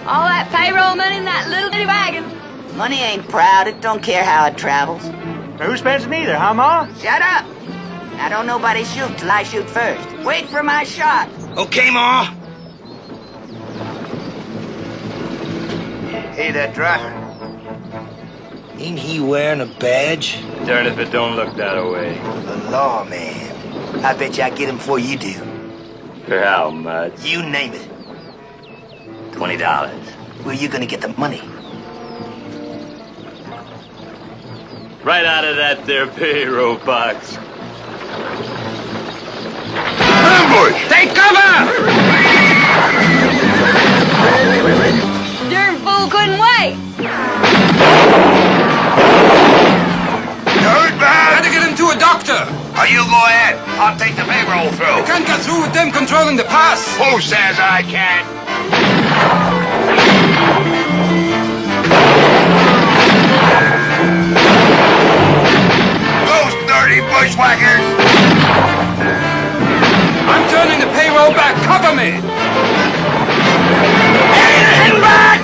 All that payroll money in that little bitty wagon. Money ain't proud. It don't care how it travels. Who spends it neither, huh, Ma? Shut up. Now, don't nobody shoot till I shoot first. Wait for my shot. Okay, Ma. Hey, that driver. Ain't he wearing a badge? Darn if it don't look that way. The lawman. I bet you I get him before you do. For how much? You name it. $20. Where you gonna get the money? Right out of that there payroll box. Ambush! Take cover! Darn fool couldn't wait. You hurt bad? Gotta get him to a doctor. Oh, you go ahead. I'll take the payroll through. Can't get through with them controlling the pass. Who says I can't? Those dirty bushwhackers! I'm turning the payroll back. Cover me. Anything back!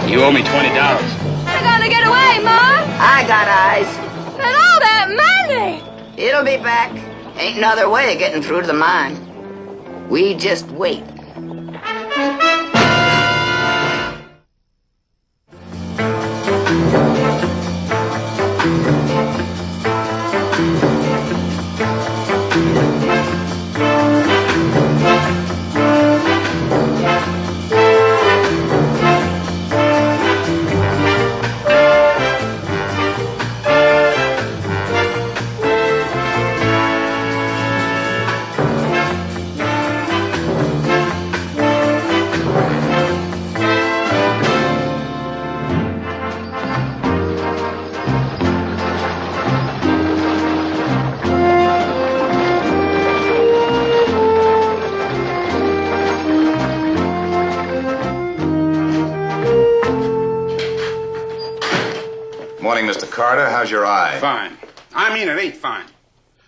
You owe me $20. They're gonna get away, Mom. I got eyes. And all that money. It'll be back. Ain't another way of getting through to the mine. We just wait. Morning, Mr. Carter. How's your eye? Fine. I mean, it ain't fine.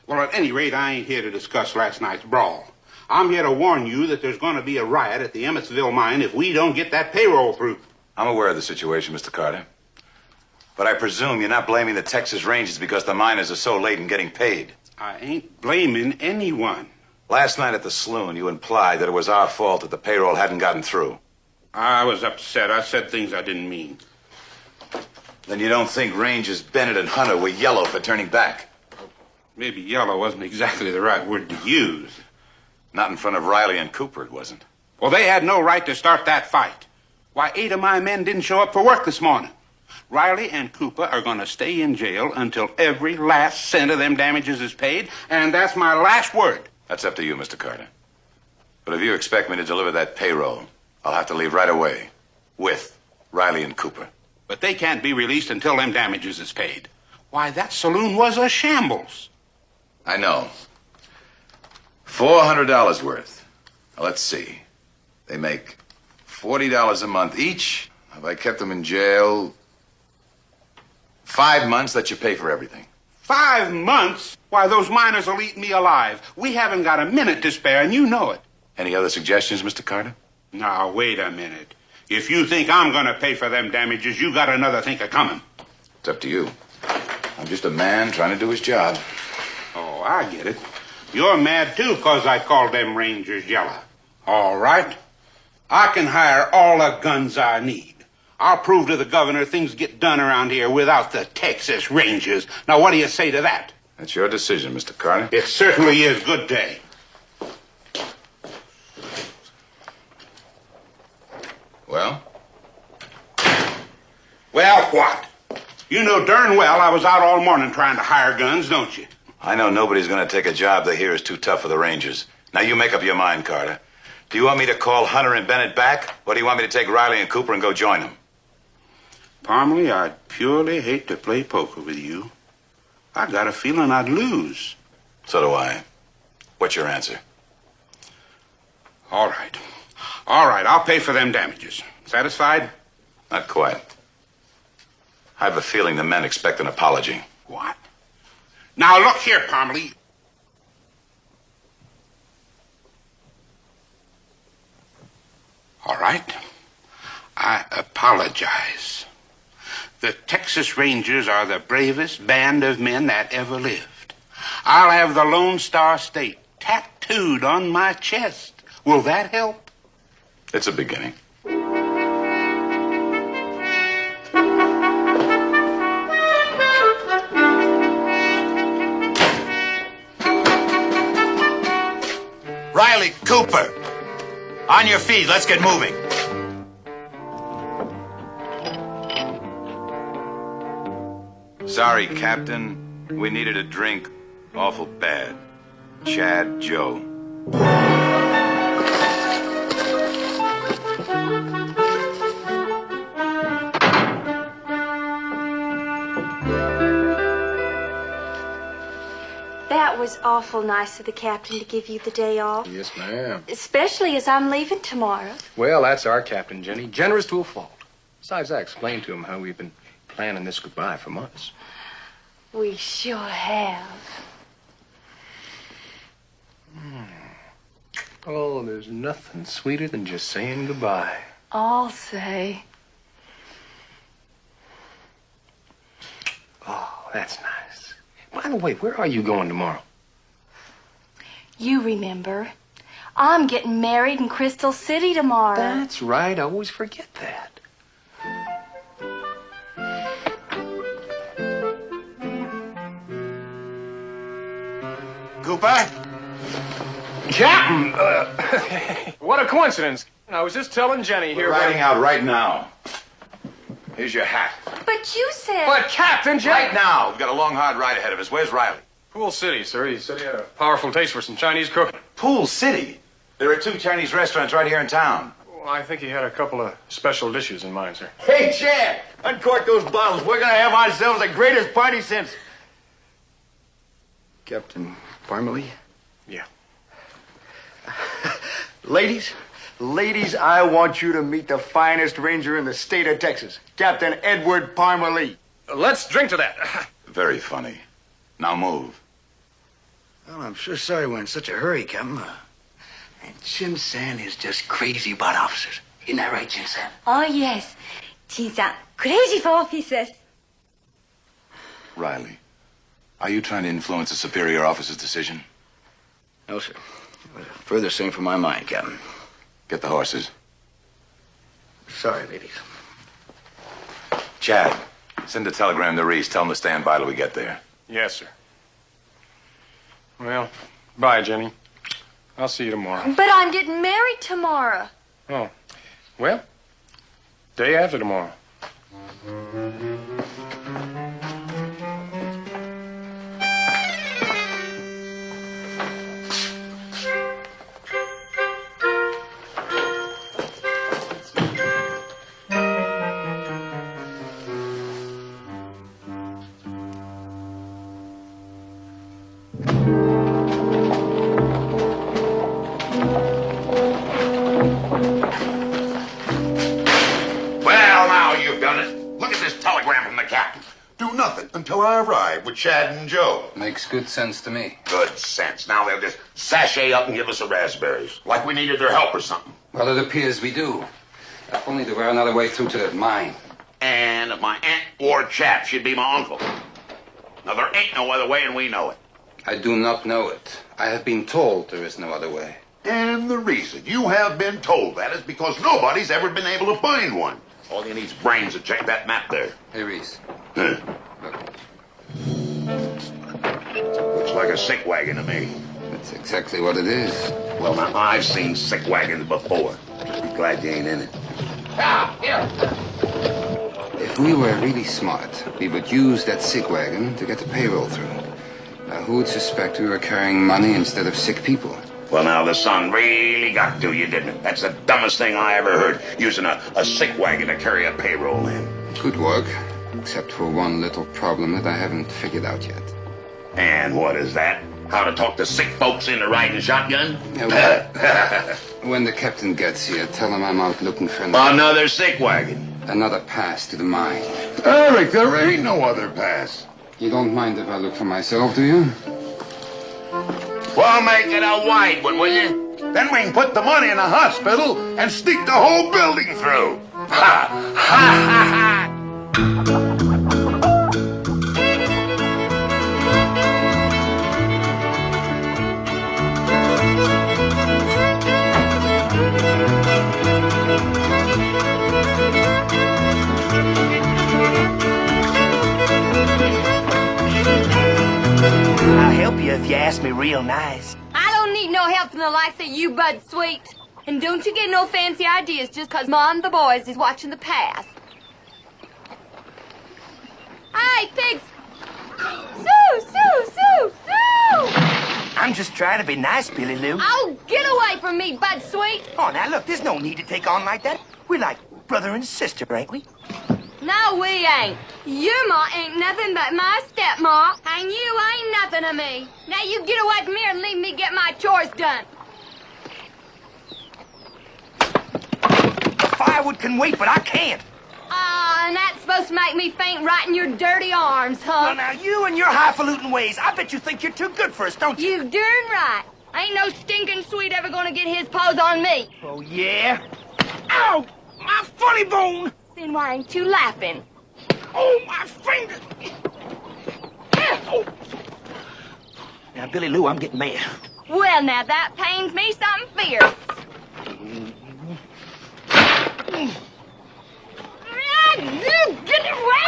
Well, at any rate, I ain't here to discuss last night's brawl. I'm here to warn you that there's going to be a riot at the Emmetsville mine if we don't get that payroll through. I'm aware of the situation, Mr. Carter. But I presume you're not blaming the Texas Rangers because the miners are so late in getting paid. I ain't blaming anyone. Last night at the saloon, you implied that it was our fault that the payroll hadn't gotten through. I was upset. I said things I didn't mean. Then you don't think Rangers Bennett and Hunter were yellow for turning back? Maybe yellow wasn't exactly the right word to use. Not in front of Riley and Cooper, it wasn't. Well, they had no right to start that fight. Why, 8 of my men didn't show up for work this morning. Riley and Cooper are going to stay in jail until every last cent of them damages is paid, and that's my last word. That's up to you, Mr. Carter. But if you expect me to deliver that payroll, I'll have to leave right away with Riley and Cooper. But they can't be released until them damages is paid. Why, that saloon was a shambles. I know. $400 worth. Now, let's see. They make $40 a month each. Have I kept them in jail 5 months? That should pay for everything. 5 months? Why, those miners will eat me alive. We haven't got a minute to spare, and you know it. Any other suggestions, Mr. Carter? Now, wait a minute. If you think I'm going to pay for them damages, you got another think of coming. It's up to you. I'm just a man trying to do his job. Oh, I get it. You're mad, too, 'cause I called them Rangers yellow. All right. I can hire all the guns I need. I'll prove to the governor things get done around here without the Texas Rangers. Now, what do you say to that? That's your decision, Mr. Carter. It certainly is. Good day. Well? Well, what? You know darn well I was out all morning trying to hire guns, don't you? I know nobody's going to take a job they hear is too tough for the Rangers. Now, you make up your mind, Carter. Do you want me to call Hunter and Bennett back, or do you want me to take Riley and Cooper and go join them? Parmalee, I'd purely hate to play poker with you. I got a feeling I'd lose. So do I. What's your answer? All right. All right, I'll pay for them damages. Satisfied? Not quite. I have a feeling the men expect an apology. What? Now, look here, Parmalee. All right. I apologize. The Texas Rangers are the bravest band of men that ever lived. I'll have the Lone Star State tattooed on my chest. Will that help? It's a beginning. Riley Cooper, on your feet. Let's get moving. Sorry, Captain. We needed a drink awful bad. Chad Joe. That was awful nice of the captain to give you the day off. Yes, ma'am. Especially as I'm leaving tomorrow. Well, that's our captain, Jenny. Generous to a fault. Besides, I explained to him how we've been planning this goodbye for months. We sure have. Oh, there's nothing sweeter than just saying goodbye. I'll say. Oh, that's nice. By the way, where are you going tomorrow? You remember. I'm getting married in Crystal City tomorrow. That's right. I always forget that. Cooper? Captain! What a coincidence. I was just telling Jenny here. We're riding out right now. Here's your hat. But you said... But, Captain, Jenny... Right now. We've got a long, hard ride ahead of us. Where's Riley? Pool City, sir. He said he had a powerful taste for some Chinese cooking. Pool City? There are 2 Chinese restaurants right here in town. Well, I think he had a couple of special dishes in mind, sir. Hey, Chad, uncork those bottles. We're going to have ourselves the greatest party since... Captain Parmalee? Yeah. Ladies, I want you to meet the finest ranger in the state of Texas, Captain Edward Parmalee. Let's drink to that. Very funny. Now move. Well, I'm sure sorry we're in such a hurry, Captain. And Jim San is just crazy about officers. Isn't that right, Jim San? Oh, yes. Jin-san, crazy for officers. Riley, are you trying to influence a superior officer's decision? No, sir. Furthest thing from my mind, Captain. Get the horses. Sorry, ladies. Chad, send a telegram to Reese. Tell him to stand by till we get there. Yes, sir. Well, bye, Jenny. I'll see you tomorrow. But I'm getting married tomorrow. Oh. Well, day after tomorrow. Until I arrive with Chad and Joe. Makes good sense to me. Good sense. Now they'll just sashay up and give us the raspberries. Like we needed their help or something. Well, it appears we do. If only there were another way through to that mine. And if my aunt or chap should be my uncle. Now, there ain't no other way, and we know it. I do not know it. I have been told there is no other way. And the reason you have been told that is because nobody's ever been able to find one. All you need is brains to check that map there. Hey, Reese. Huh. Looks like a sick wagon to me. That's exactly what it is. Well, now, I've seen sick wagons before. Just be glad you ain't in it. If we were really smart, we would use that sick wagon to get the payroll through. Now, who would suspect we were carrying money instead of sick people? Well, now, the sun really got to you, didn't it? That's the dumbest thing I ever heard, using a sick wagon to carry a payroll in. Good work, except for one little problem that I haven't figured out yet. And what is that? How to talk to sick folks into riding shotgun? When the captain gets here, tell him I'm out looking for another sick wagon. Another pass to the mine. Eric, there ain't no other pass. You don't mind if I look for myself, do you? Well, make it a wide one, will you? Then we can put the money in a hospital and sneak the whole building through. Ha! Ha ha ha! I'll help you if you ask me real nice. I don't need no help from the likes of you, Bud Sweet. And don't you get no fancy ideas just 'cause Mom and the boys is watching the pass. Hey, pigs! Sue, Sue, Sue, Sue! I'm just trying to be nice, Billy Lou. Oh, get away from me, Bud Sweet! Oh, now look, there's no need to take on like that. We're like brother and sister, ain't we? No, we ain't. Your ma ain't nothing but my stepma, and you ain't nothing to me. Now you get away from here and leave me get my chores done. The firewood can wait, but I can't. And that's supposed to make me faint right in your dirty arms, huh? Well, now, you and your highfalutin ways, I bet you think you're too good for us, don't you? You darn right. Ain't no stinking sweet ever gonna get his paws on me. Oh, yeah? Ow! My funny bone! Then why ain't you laughing? Oh, my finger! Oh. Now, Billy Lou, I'm getting mad. Well, now, that pains me something fierce. Get away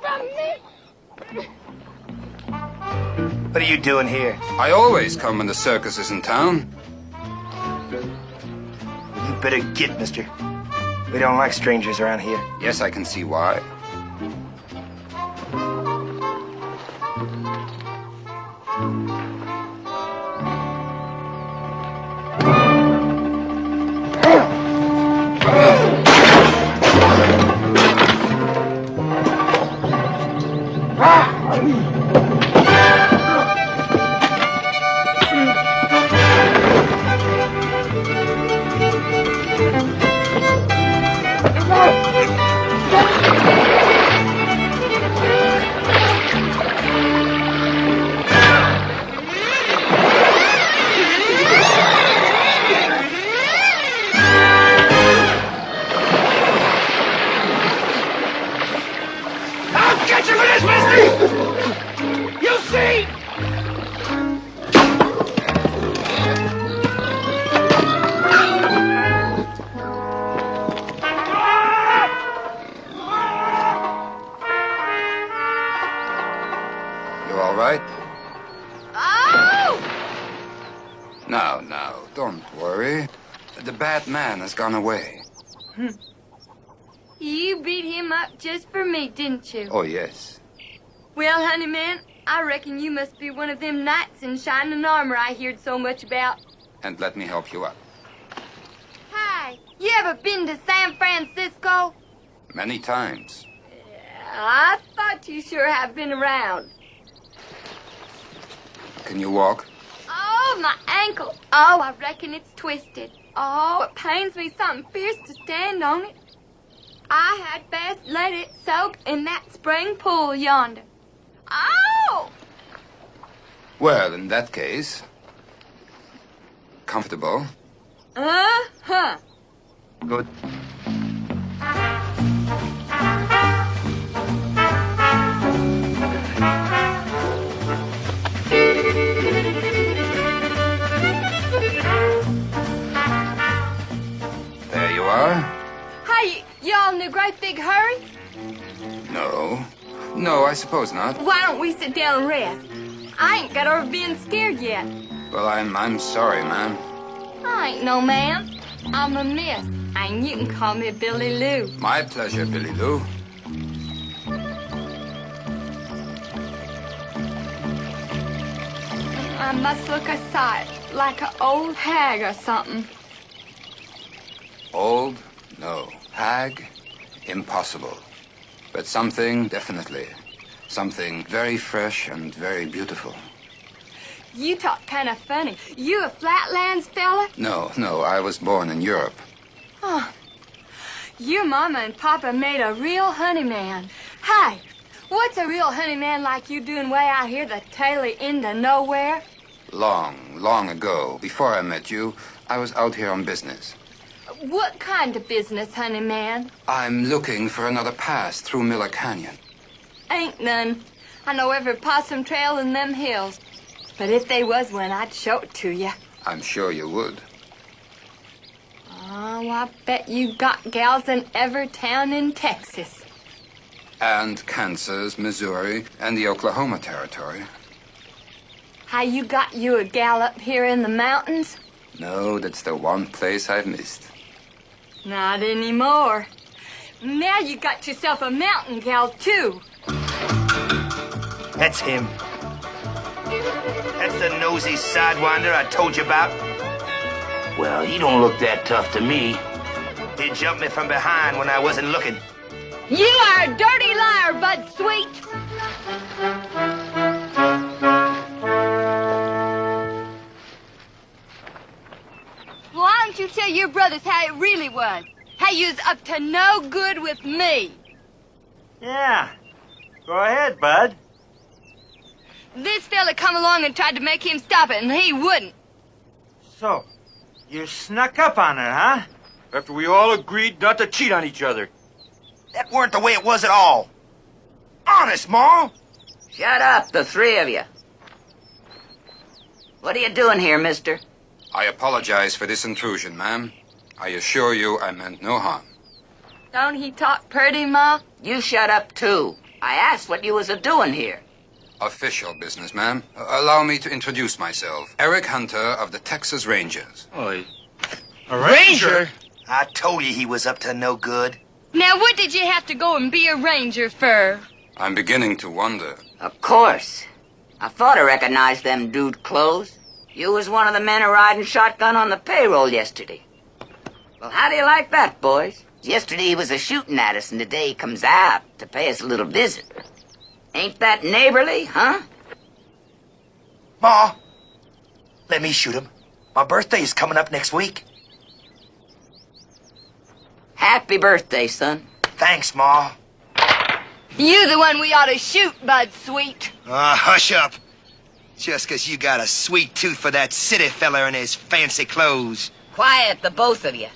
from me! What are you doing here? I always come when the circus is in town. You better get, mister. We don't like strangers around here. Yes, I can see why. Now, don't worry. The bad man has gone away. You beat him up just for me, didn't you? Oh, yes. Well, honey man, I reckon you must be one of them knights in shining armor I heard so much about. And let me help you up. Hey, you ever been to San Francisco? Many times. I thought you sure have been around. Can you walk? Oh, my ankle. Oh, I reckon it's twisted. Oh, it pains me something fierce to stand on it. I had best let it soak in that spring pool yonder. Oh! Well, in that case, comfortable. Uh-huh. Good. There you are. Hey, y'all in a great big hurry? No. No, I suppose not. Why don't we sit down and rest? I ain't got over being scared yet. Well, I'm sorry, ma'am. I ain't no ma'am. I'm a miss, and you can call me Billy Lou. My pleasure, Billy Lou. I must look a sight like an old hag or something. Old? No. Hag? Impossible. But something, definitely. Something very fresh and very beautiful. You talk kind of funny. You a Flatlands fella? No, I was born in Europe. Oh, your mama and papa made a real honeyman. Hey, what's a real honeyman like you doing way out here the tail end of nowhere? Long ago, before I met you, I was out here on business. What kind of business, honeyman? I'm looking for another pass through Miller Canyon. Ain't none. I know every possum trail in them hills. But if they was one, I'd show it to you. I'm sure you would. Oh, I bet you got gals in every town in Texas. And Kansas, Missouri, and the Oklahoma Territory. How you got you a gal up here in the mountains? No, that's the one place I've missed. Not anymore. Now you got yourself a mountain gal, too. That's him. That's the nosy sidewinder I told you about. Well, he don't look that tough to me. He jumped me from behind when I wasn't looking. You are a dirty liar, Bud Sweet. Why don't you tell your brothers how it really was? How you was up to no good with me? Yeah. Go ahead, Bud. This fella come along and tried to make him stop it, and he wouldn't. So, you snuck up on her, huh? After we all agreed not to cheat on each other. That weren't the way it was at all. Honest, Ma. Shut up, the three of you. What are you doing here, mister? I apologize for this intrusion, ma'am. I assure you I meant no harm. Don't he talk pretty, Ma? You shut up, too. I asked what you was a-doing here. Official business, ma'am. Allow me to introduce myself. Eric Hunter of the Texas Rangers. Oh, a ranger? I told you he was up to no good. Now, what did you have to go and be a ranger for? I'm beginning to wonder. Of course. I thought I recognized them dude clothes. You was one of the men riding shotgun on the payroll yesterday. Well, how do you like that, boys? Yesterday he was a-shooting at us, and today he comes out to pay us a little visit. Ain't that neighborly, huh? Ma, let me shoot him. My birthday is coming up next week. Happy birthday, son. Thanks, Ma. You the one we ought to shoot, Bud Sweet. Hush up. Just 'cause you got a sweet tooth for that city fella in his fancy clothes. Quiet, the both of you.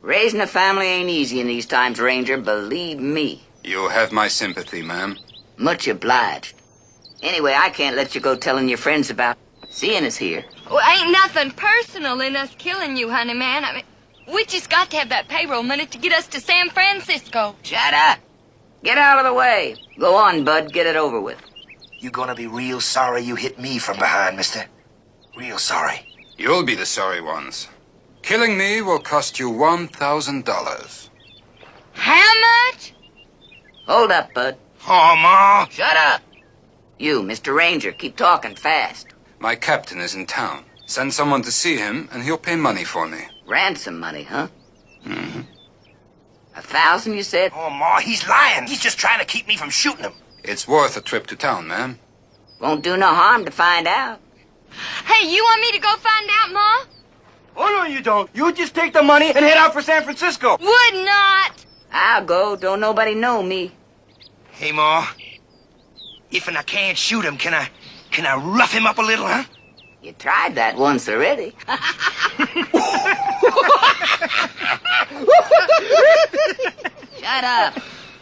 Raising a family ain't easy in these times, Ranger, believe me. You have my sympathy, ma'am. Much obliged. Anyway, I can't let you go telling your friends about seeing us here. Well, ain't nothing personal in us killing you, honey man. I mean, we just got to have that payroll money to get us to San Francisco. Shut up. Get out of the way. Go on, Bud. Get it over with. You gonna be real sorry you hit me from behind, mister. Real sorry. You'll be the sorry ones. Killing me will cost you $1,000. How much? Hold up, Bud. Oh, Ma. Shut up. You, Mr. Ranger, keep talking fast. My captain is in town. Send someone to see him, and he'll pay money for me. Ransom money, huh? Mm-hmm. 1,000, you said? Oh, Ma, he's lying. He's just trying to keep me from shooting him. It's worth a trip to town, ma'am. Won't do no harm to find out. Hey, you want me to go find out, Ma? Oh, no, you don't. You just take the money and head out for San Francisco. Would not. I'll go. Don't nobody know me. Hey, Ma. If I can't shoot him, can I rough him up a little, huh? You tried that once already. Shut up.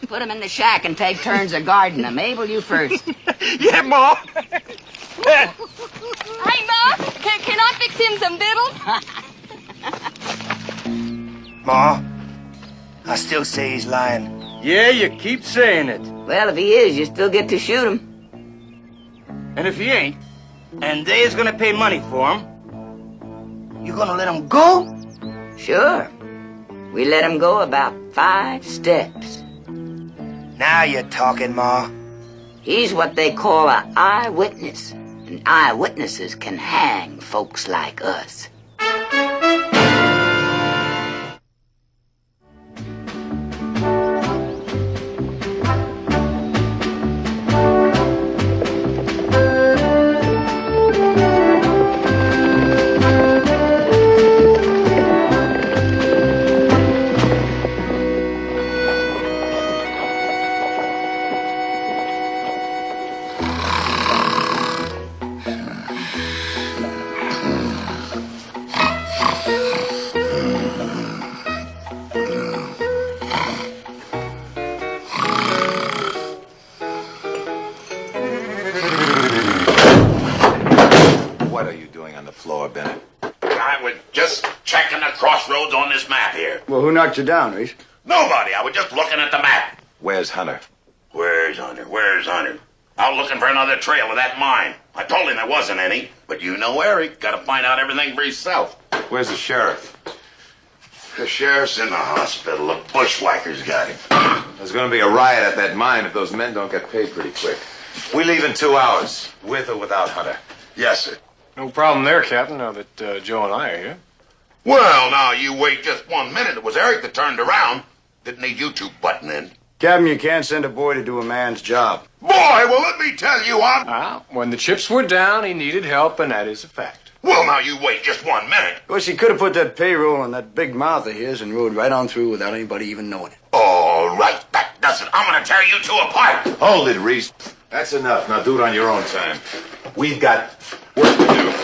Put him in the shack and take turns of guarding him. Abel, you first. Yeah, Ma. Hey, Ma, can I fix him some victuals? Ma, I still say he's lying. Yeah, you keep saying it. Well, if he is, you still get to shoot him. And if he ain't, and they's gonna pay money for him, you gonna let him go? Sure. We let him go about 5 steps. Now you're talking, Ma. He's what they call an eyewitness. And eyewitnesses can hang folks like us. on the floor, Bennett? I was just checking the crossroads on this map here. Well, who knocked you down, Reese? Nobody. I was just looking at the map. Where's Hunter? Where's Hunter? Where's Hunter? Out looking for another trail of that mine. I told him there wasn't any. But you know Eric. Got to find out everything for yourself. Where's the sheriff? The sheriff's in the hospital. The bushwhackers got him. There's going to be a riot at that mine if those men don't get paid pretty quick. We leave in 2 hours, with or without Hunter. Yes, sir. No problem there, Captain, now that Joe and I are here. Well, now, you wait just 1 minute. It was Eric that turned around. Didn't need you two butting in. Captain, you can't send a boy to do a man's job. Boy, well, let me tell you, When the chips were down, he needed help, and that is a fact. Well, now, you wait just 1 minute. Of course, he could have put that payroll on that big mouth of his and rode right on through without anybody even knowing it. All right, that does it. I'm going to tear you two apart. Hold it, Reese. That's enough. Now do it on your own time. We've got work to do.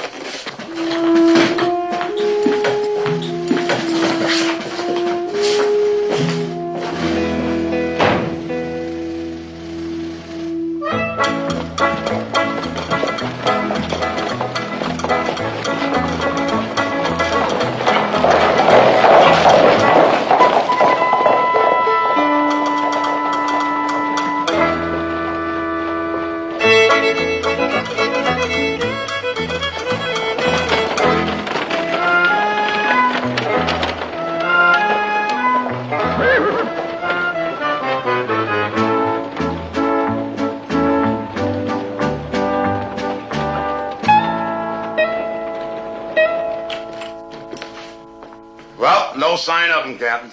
Well, no sign of him, Captain.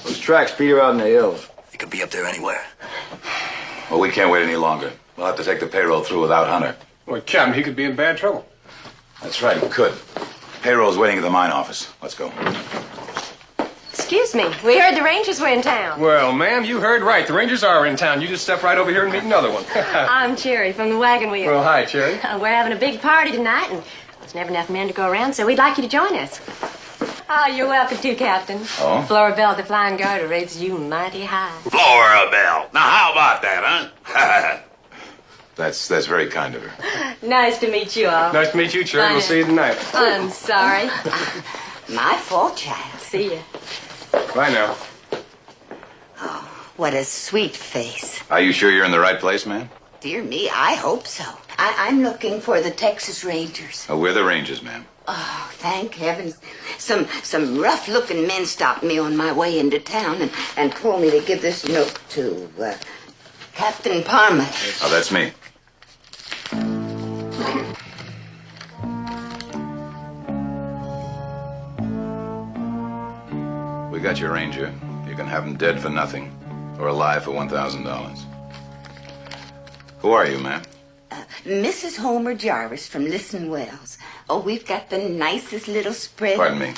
Those tracks peter out in the hills. He could be up there anywhere. Well, we can't wait any longer. We'll have to take the payroll through without Hunter. Well, Captain, he could be in bad trouble. That's right, he could. Payroll's waiting at the mine office. Let's go. Excuse me. We heard the Rangers were in town. Well, ma'am, you heard right. The Rangers are in town. You just step right over here and meet another one. I'm Cherry from the Wagon Wheel. Well, hi, Cherry. We're having a big party tonight, and there's never enough men to go around, so we'd like you to join us. Oh, you're welcome to, Captain. Oh? Flora Bell, the Flying Garter, raises you mighty high. Flora Bell. Now, how about that, huh? That's very kind of her. Nice to meet you all. Nice to meet you, Cherry. We'll see you tonight. I'm sorry. My fault, child. See ya. Bye now. What a sweet face. Are you sure you're in the right place, ma'am? Dear me, I hope so. I'm looking for the Texas Rangers. Oh, we're the Rangers, ma'am. Oh, thank heavens. Some rough-looking men stopped me on my way into town and told me to give this note to Captain Parma. Oh, that's me. We got your Ranger. You can have him dead for nothing or alive for $1,000. Who are you, ma'am? Mrs. Homer Jarvis from Listen Wells. Oh, we've got the nicest little spread. Pardon me.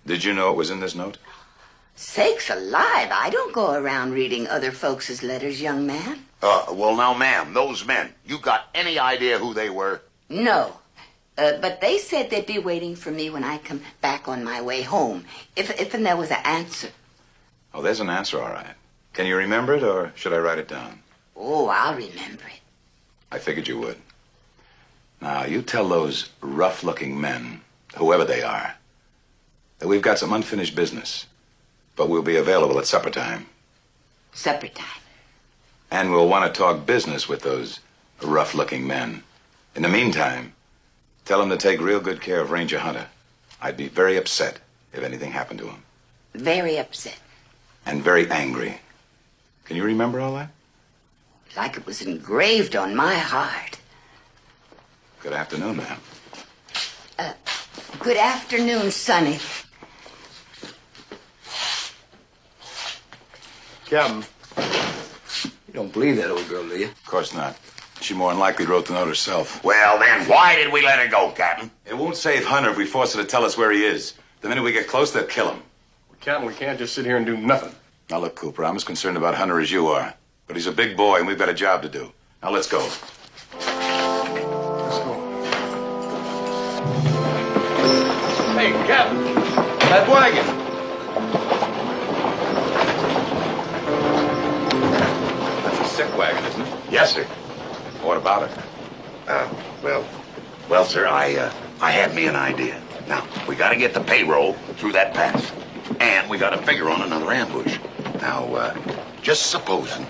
Did you know it was in this note? Sakes alive, I don't go around reading other folks' letters, young man. Well, now, ma'am, those men, you got any idea who they were? No. But they said they'd be waiting for me when I come back on my way home, if there was an answer. Oh, there's an answer, all right. Can you remember it, or should I write it down? Oh, I'll remember it. I figured you would. Now, you tell those rough-looking men, whoever they are, that we've got some unfinished business, but we'll be available at supper time. Supper time? And we'll want to talk business with those rough-looking men. In the meantime, tell them to take real good care of Ranger Hunter. I'd be very upset if anything happened to him. Very upset. And very angry. Can you remember all that? Like it was engraved on my heart. Good afternoon, ma'am. Good afternoon, Sonny. Captain, you don't believe that old girl, do you? Of course not. She more than likely wrote the note herself. Well, then, why did we let her go, Captain? It won't save Hunter if we force her to tell us where he is. The minute we get close, they'll kill him. Captain, we can't just sit here and do nothing. Now, look, Cooper, I'm as concerned about Hunter as you are. But he's a big boy, and we've got a job to do. Now, let's go. Let's go. Hey, Captain, that wagon. That's a sick wagon, isn't it? Yes, sir. What about it? Well, sir, I had me an idea. Now, we gotta get the payroll through that pass. And we gotta figure on another ambush. Now, just supposing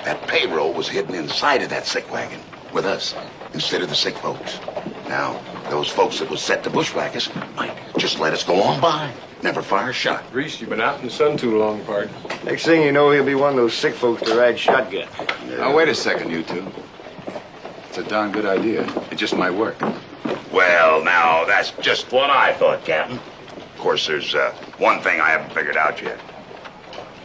that payroll was hidden inside of that sick wagon with us instead of the sick folks. Now, those folks that was set to bushwhack us might just let us go on by. Never fire a shot. Reese, you've been out in the sun too long, pard. Next thing you know, he'll be one of those sick folks to ride shotgun. Now, wait a second, you two. It's a darn good idea. It just might work. Well, now, that's just what I thought, Captain. Of course, there's one thing I haven't figured out yet.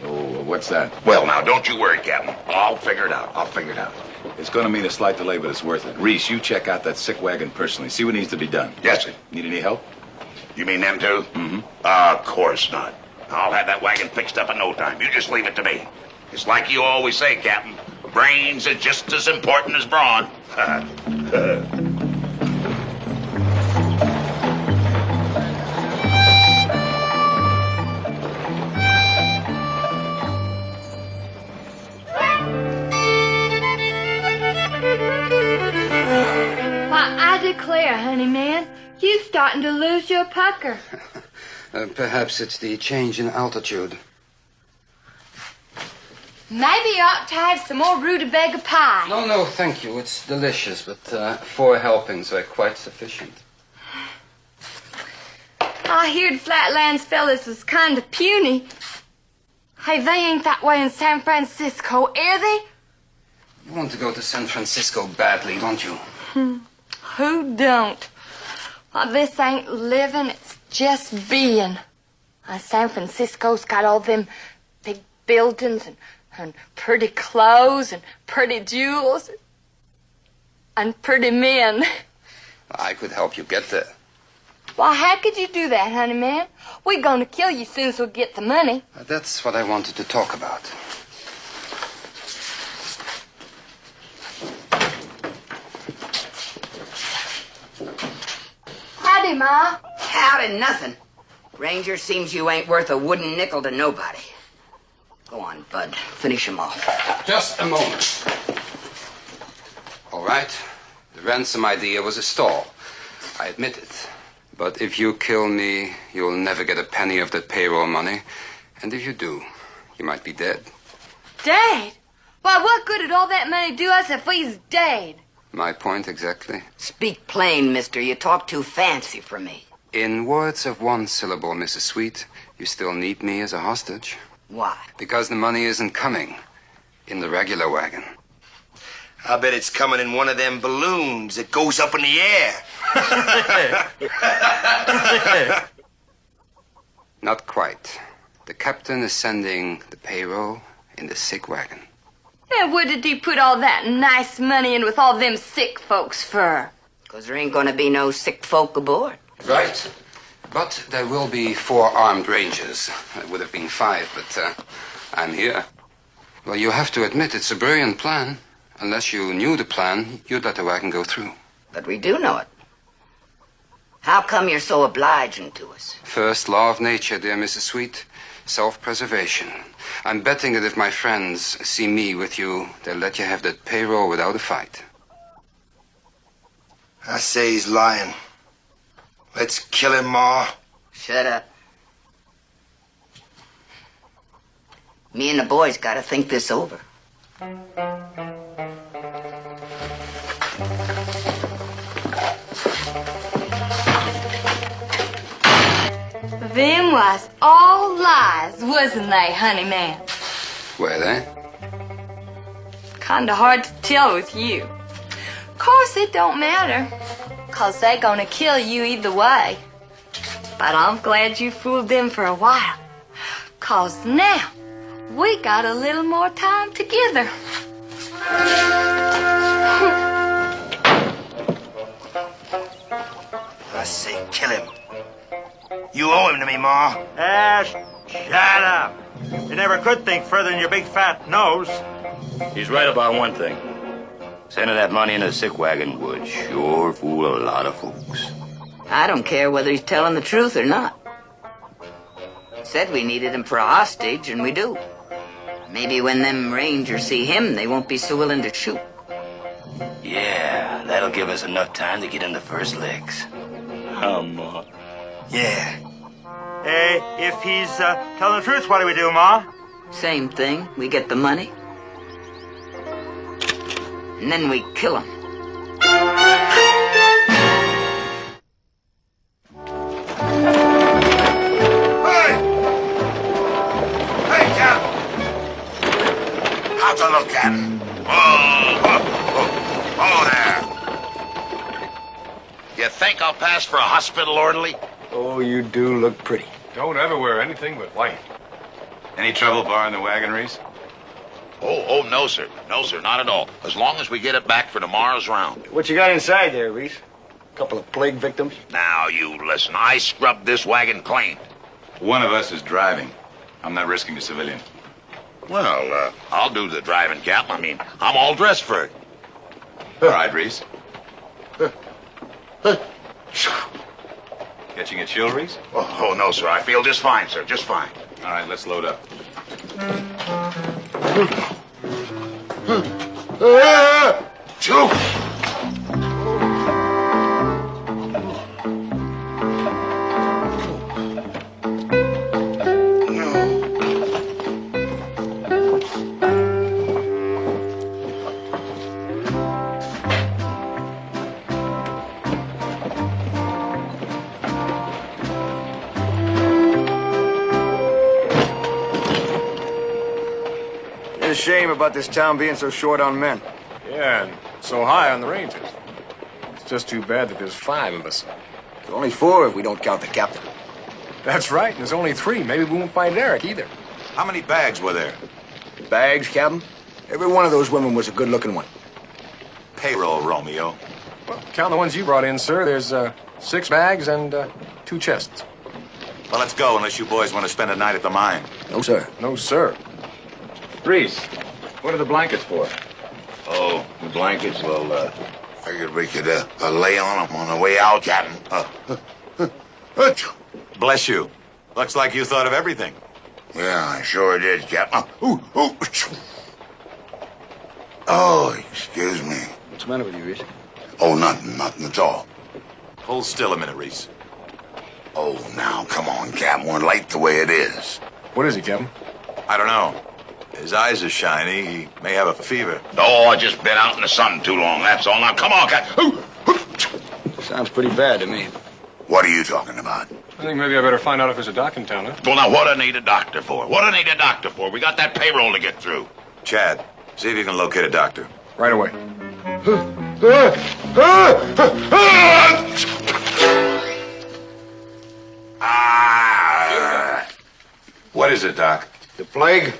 Oh, what's that? Well, now, don't you worry, Captain. I'll figure it out. It's going to mean a slight delay, but it's worth it. Reese, you check out that sick wagon personally. See what needs to be done. Yes, sir. Need any help? You mean them two? Mm-hmm. Of course not. I'll have that wagon fixed up in no time. You just leave it to me. It's like you always say, Captain. Brains are just as important as brawn. Why, I declare, honey man, you starting to lose your pucker. Perhaps it's the change in altitude. Maybe you ought to have some more rutabaga pie. No, thank you. It's delicious, but 4 helpings are quite sufficient. I heard Flatlands fellas was kind of puny. Hey, they ain't that way in San Francisco, are they? You want to go to San Francisco badly, don't you? Who don't? Well, this ain't living, it's just being. San Francisco's got all them big buildings and pretty clothes and pretty jewels and pretty men. I could help you get there. Well, how could you do that, honey man? We're gonna kill you soon as we get the money. That's what I wanted to talk about. Howdy, Ma. Howdy nothing. Ranger, seems you ain't worth a wooden nickel to nobody. Go on, Bud. Finish him off. Just a moment. All right. The ransom idea was a stall. I admit it. But if you kill me, you'll never get a penny of that payroll money. And if you do, you might be dead. Dead? Why, what good would all that money do us if we's dead? My point exactly. Speak plain, mister. You talk too fancy for me. In words of 1 syllable, Mrs. Sweet, you still need me as a hostage. Why? Because the money isn't coming in the regular wagon. I bet it's coming in one of them balloons that goes up in the air. Not quite. The captain is sending the payroll in the sick wagon. And what did he put all that nice money in with all them sick folks for? 'Cause there ain't gonna be no sick folk aboard. Right. But there will be 4 armed rangers. It would have been 5, but I'm here. Well, you have to admit it's a brilliant plan. Unless you knew the plan, you'd let the wagon go through. But we do know it. How come you're so obliging to us? First law of nature, dear Mrs. Sweet. Self-preservation. I'm betting that if my friends see me with you, they'll let you have that payroll without a fight. I say he's lying. Let's kill him, Ma. Shut up. Me and the boys gotta think this over. Them was all lies, wasn't they, honey man? Were they? Kinda hard to tell with you. Course it don't matter, 'cause they gonna kill you either way. But I'm glad you fooled them for a while, 'cause now we got a little more time together. I say kill him. You owe him to me, Ma. Shut up. You never could think further than your big fat nose. He's right about one thing. Sending that money in a sick wagon would sure fool a lot of folks. I don't care whether he's telling the truth or not. Said we needed him for a hostage, and we do. Maybe when them rangers see him, they won't be so willing to shoot. Yeah, that'll give us enough time to get in the first legs. Ma. Yeah. Hey, if he's telling the truth, what do we do, Ma? Same thing. We get the money. And then we kill him. How's it look, Captain? Oh, there. You think I'll pass for a hospital orderly? Oh, you do look pretty. Don't ever wear anything but white. Any trouble barring the wagon, Reese? Oh, no, sir. No, sir, not at all. As long as we get it back for tomorrow's round. What you got inside there, Reese? A couple of plague victims? Now, you listen. I scrubbed this wagon clean. One of us is driving. I'm not risking a civilian. Well, I'll do the driving, Captain. I mean, I'm all dressed for it. All right, Reese. Catching a chill, Reese? Oh, no, sir. I feel just fine, sir. Just fine. All right, let's load up. Choke! It's a shame about this town being so short on men. Yeah, and so high on the Rangers. It's just too bad that there's 5 of us. There's only 4 if we don't count the captain. That's right, and there's only 3. Maybe we won't find Eric either. How many bags were there? Bags, Captain? Every one of those women was a good-looking one. Payroll, Romeo. Well, count the ones you brought in, sir. There's 6 bags and 2 chests. Well, let's go unless you boys want to spend a night at the mine. No, sir. No, sir. Reese, what are the blankets for? Oh, the blankets, well, figured we could lay on them on the way out, Captain. Bless you. Looks like you thought of everything. Yeah, I sure did, Captain. Oh, excuse me. What's the matter with you, Reese? Oh, nothing at all. Hold still a minute, Reese. Oh, now, come on, Captain. We're late the way it is. What is he, Captain? I don't know. His eyes are shiny. He may have a fever. Oh, I just been out in the sun too long, that's all. Now, come on, Captain. Sounds pretty bad to me. What are you talking about? I think maybe I better find out if there's a doc in town, huh? Well, now, what I need a doctor for? What I need a doctor for? We got that payroll to get through. Chad, see if you can locate a doctor. Right away. What is it, Doc? The plague?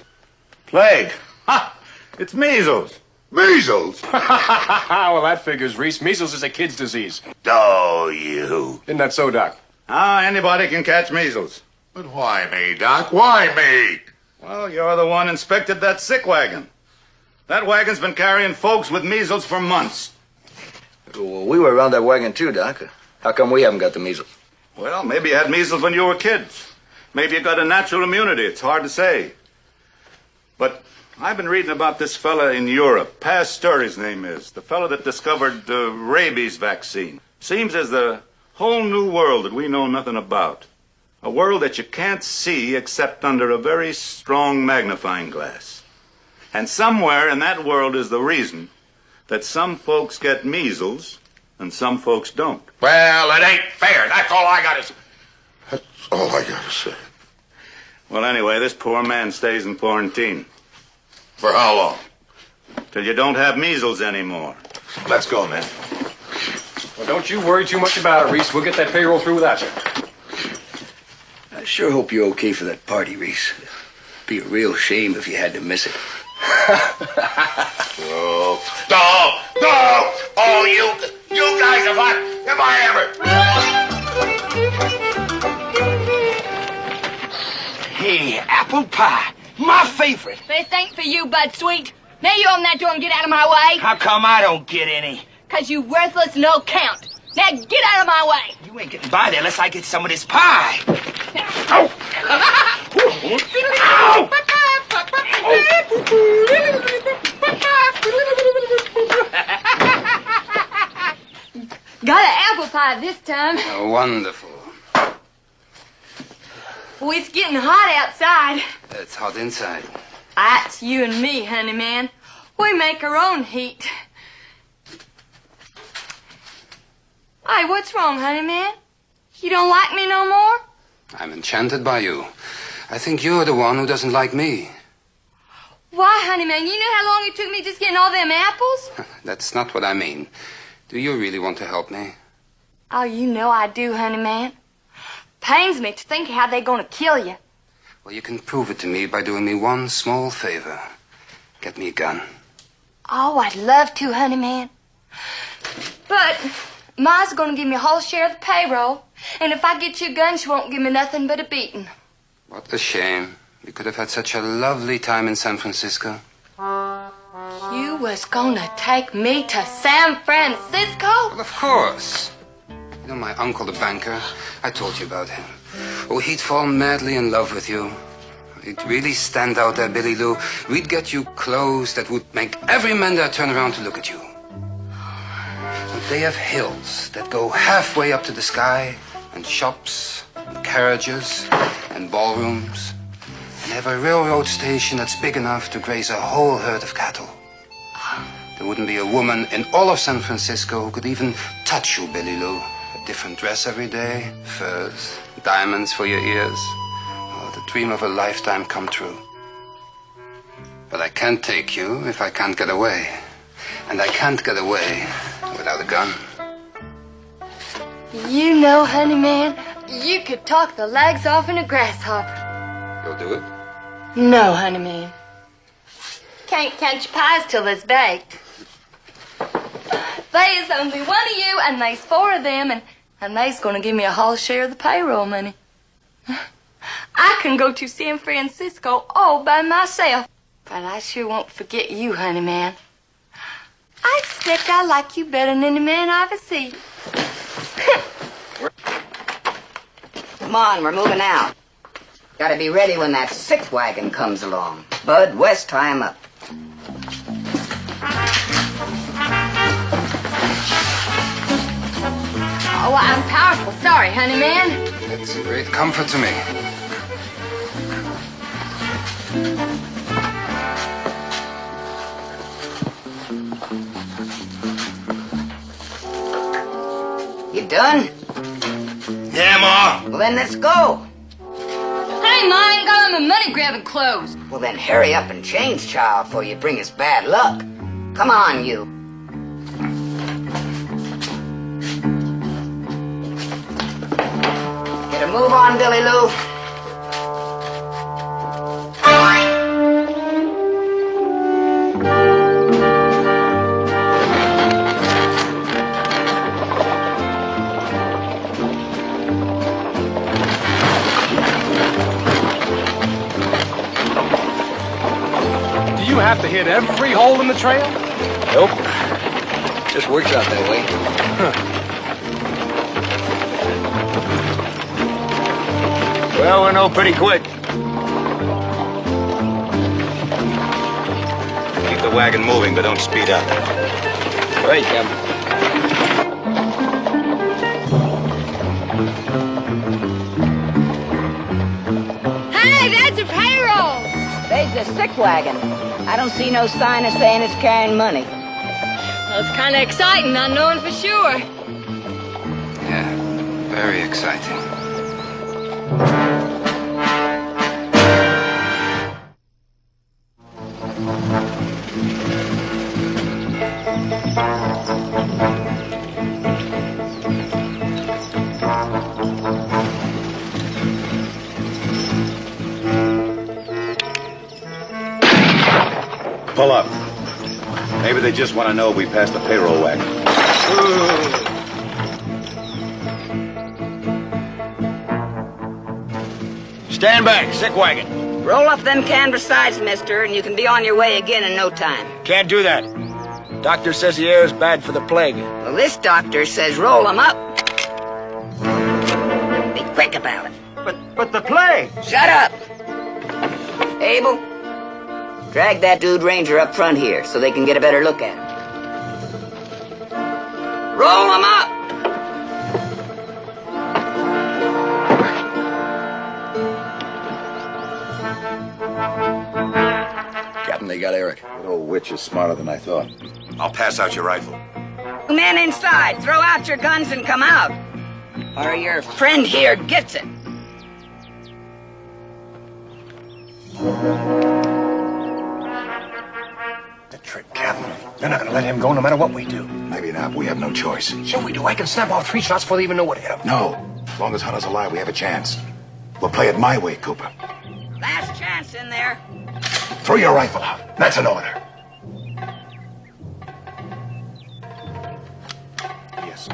Plague? Ha! It's measles. Measles? Well, that figures, Reese. Measles is a kid's disease. Oh, you. Isn't that so, Doc? Anybody can catch measles. But why me, Doc? Why me? Well, you're the one inspected that sick wagon. That wagon's been carrying folks with measles for months. Well, we were around that wagon too, Doc. How come we haven't got the measles? Well, maybe you had measles when you were kids. Maybe you got a natural immunity. It's hard to say. But I've been reading about this fella in Europe. Pasteur, his name is. The fella that discovered the rabies vaccine. Seems there's a whole new world that we know nothing about. A world that you can't see except under a very strong magnifying glass. And somewhere in that world is the reason that some folks get measles and some folks don't. Well, it ain't fair. That's all I got to say. That's all I got to say. Well, anyway, this poor man stays in quarantine. For how long? Till you don't have measles anymore. Let's go, man. Well, don't you worry too much about it, Reese. We'll get that payroll through without you. I sure hope you're okay for that party, Reese. Be a real shame if you had to miss it. Oh, no! Oh, you guys, if I ever... Hey, apple pie. My favorite. This ain't for you, Bud Sweet. Now you open that door and get out of my way. How come I don't get any? 'Cause you worthless no count. Now get out of my way. You ain't getting by there unless I get some of this pie. Ow! Ow! supply this time. Oh, wonderful. Well, it's getting hot outside. It's hot inside. That's you and me, honey man. We make our own heat. Hey, what's wrong, honey man? You don't like me no more? I'm enchanted by you. I think you're the one who doesn't like me. Why, honey man? You know how long it took me just getting all them apples? That's not what I mean. Do you really want to help me? Oh, you know I do, honey man. Pains me to think how they're gonna kill you. Well, you can prove it to me by doing me one small favor. Get me a gun. Oh, I'd love to, honey man. But Ma's gonna give me a whole share of the payroll. And if I get you a gun, she won't give me nothing but a beating. What a shame. We could have had such a lovely time in San Francisco. You was gonna take me to San Francisco? Well, of course. You know my uncle, the banker? I told you about him. Oh, he'd fall madly in love with you. He'd really stand out there, Billy Lou. We'd get you clothes that would make every man there turn around to look at you. And they have hills that go halfway up to the sky, and shops, and carriages, and ballrooms. And have a railroad station that's big enough to graze a whole herd of cattle. There wouldn't be a woman in all of San Francisco who could even touch you, Billy Lou. A different dress every day, furs, diamonds for your ears. Oh, the dream of a lifetime come true. But I can't take you if I can't get away. And I can't get away without a gun. You know, honey man, you could talk the legs off in a grasshopper. You'll do it? No, honey man. Can't count your pies till it's baked. There's only one of you, and there's four of them, and they's gonna give me a whole share of the payroll money. I can go to San Francisco all by myself, but I sure won't forget you, honey man. I expect I like you better than any man I've ever seen. Come on, we're moving out. Gotta be ready when that sick wagon comes along. Bud, West, tie him up. Oh, I'm powerful sorry, honey man. It's a great comfort to me. You done? Yeah, Ma. Well, then let's go. Hey, Ma, I ain't got my money-grabbing clothes. Well, then hurry up and change, child, before you bring us bad luck. Come on, you. Get a move on, Billy Lou. Do you have to hit every hole in the trail? Nope. Just works out that way. Well, we'll know pretty quick. Keep the wagon moving, but don't speed up. Right, Captain. Hey, that's a payroll. There's the sick wagon. I don't see no sign of saying it's carrying money. Well, it's kind of exciting, not knowing for sure. Yeah, very exciting. Pull up. Maybe they just want to know we passed the payroll wagon. Stand back, sick wagon. Roll up them canvas sides, mister, and you can be on your way again in no time. Can't do that. Doctor says the air is bad for the plague. Well, this doctor says roll them up. Be quick about it. But the plague! Shut up! Abel, drag that dude ranger up front here so they can get a better look at him. Roll them up! reckon they got Eric? That old witch is smarter than I thought. I'll pass out your rifle. Men inside, throw out your guns and come out. Or your friend here gets it. The trick, Captain. They're not gonna let him go no matter what we do. Maybe not, but we have no choice. Sure we do. I can snap off 3 shots before they even know what hit him. No. As long as Hunter's alive, we have a chance. We'll play it my way, Cooper. Last chance in there. Throw your rifle out. That's an order. Yes.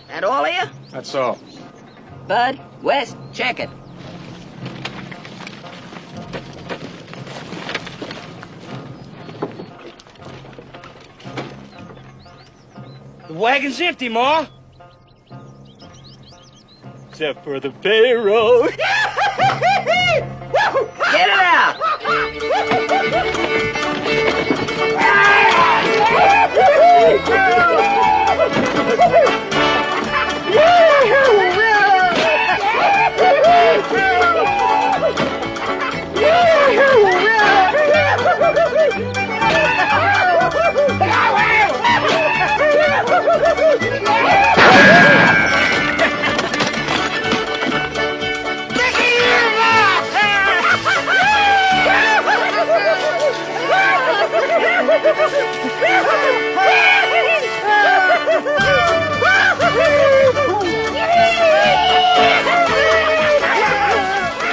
That all of you? That's all. Bud, West, check it. The wagon's empty, Ma. Except for the payroll. Get it out!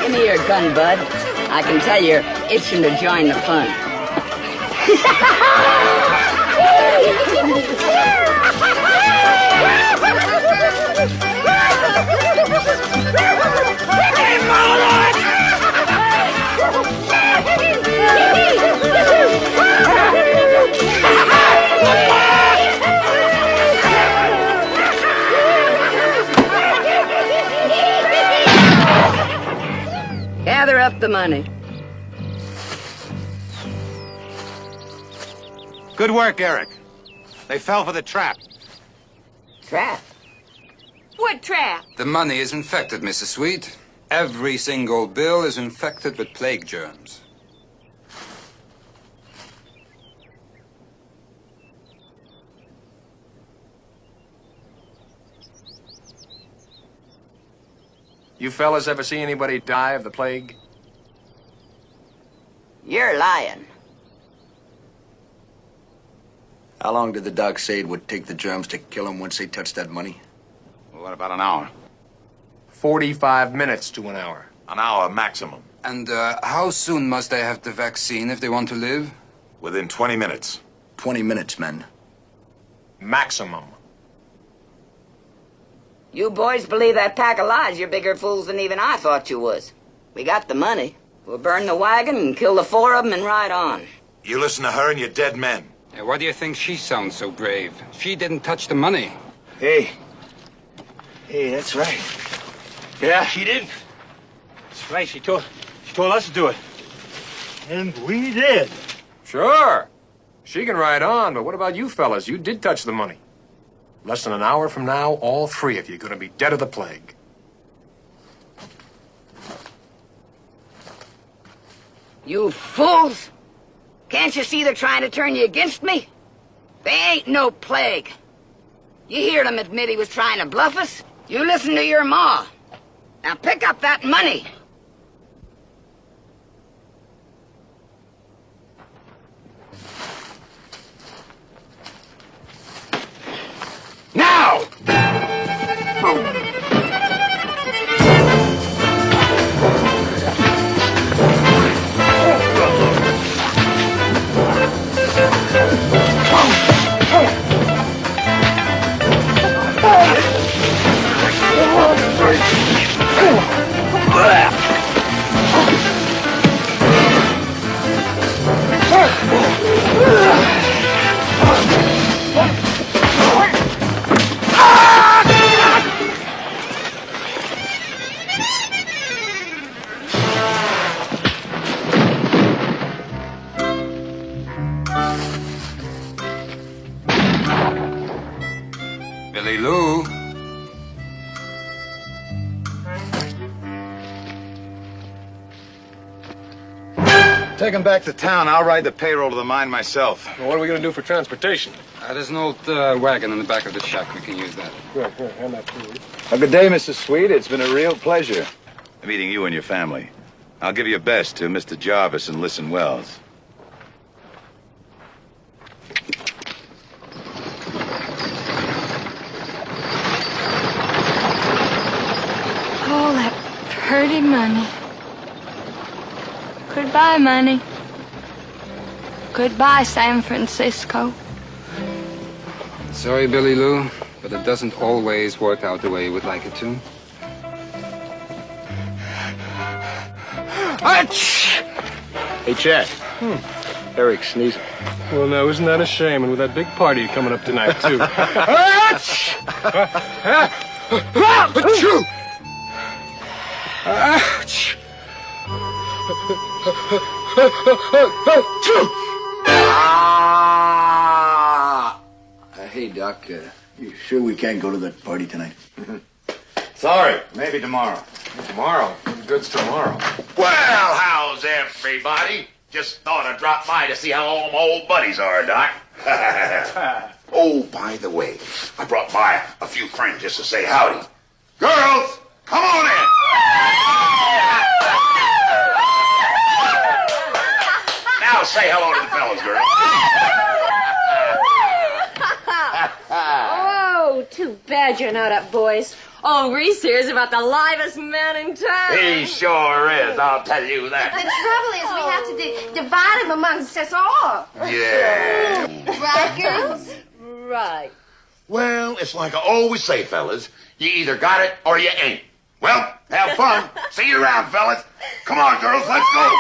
Give me your gun, Bud. I can tell you're itching to join the fun. Gather up the money. Good work, Eric. They fell for the trap. Trap? What trap? The money is infected, Mrs. Sweet. Every single bill is infected with plague germs. You fellas ever see anybody die of the plague? You're lying. How long did the doc say it would take the germs to kill him once they touched that money? Well, what about an hour? 45 minutes to an hour. An hour maximum. And how soon must they have the vaccine if they want to live? Within 20 minutes. 20 minutes, men. Maximum. You boys believe that pack of lies, you're bigger fools than even I thought you was. We got the money. We'll burn the wagon and kill the 4 of them and ride on. You listen to her and you're dead men. Why do you think she sounds so brave? She didn't touch the money. Hey, that's right. Yeah, she didn't. That's right. She told us to do it, and we did. Sure. She can ride on, but what about you fellas? You did touch the money. Less than an hour from now, all 3 of you are going to be dead of the plague. You fools! Can't you see they're trying to turn you against me? They ain't no plague. You heard him admit he was trying to bluff us? You listen to your ma. Now pick up that money. Now! Take him back to town. I'll ride the payroll to the mine myself. Well, what are we going to do for transportation? There's an old wagon in the back of the shack. We can use that. Here, hand that to me. Well, good day, Mrs. Sweet. It's been a real pleasure meeting you and your family. I'll give your best to Mr. Jarvis and Listen Wells. Oh, that pretty money. Goodbye, money. Goodbye, San Francisco. Sorry, Billy Lou, but it doesn't always work out the way you would like it to. Hey, Chad. Eric's sneezing. Well, now, isn't that a shame? And with that big party coming up tonight, too. Hey, Doc, you sure we can't go to that party tonight? Sorry, maybe tomorrow. Tomorrow? What good's tomorrow? Well, how's everybody? Just thought I'd drop by to see how all my old buddies are, Doc. Oh, by the way, I brought by a few friends just to say howdy. Girls, come on in. Now say hello to the fellas, girls. Oh, too bad you're not up, boys. Oh, Reese here is about the livest man in town. He sure is, I'll tell you that. The trouble is we have to divide him amongst us all. Yeah. Right, girls? Right. Well, it's like I always say, fellas. You either got it or you ain't. Well, have fun. See you around, fellas. Come on, girls, let's go.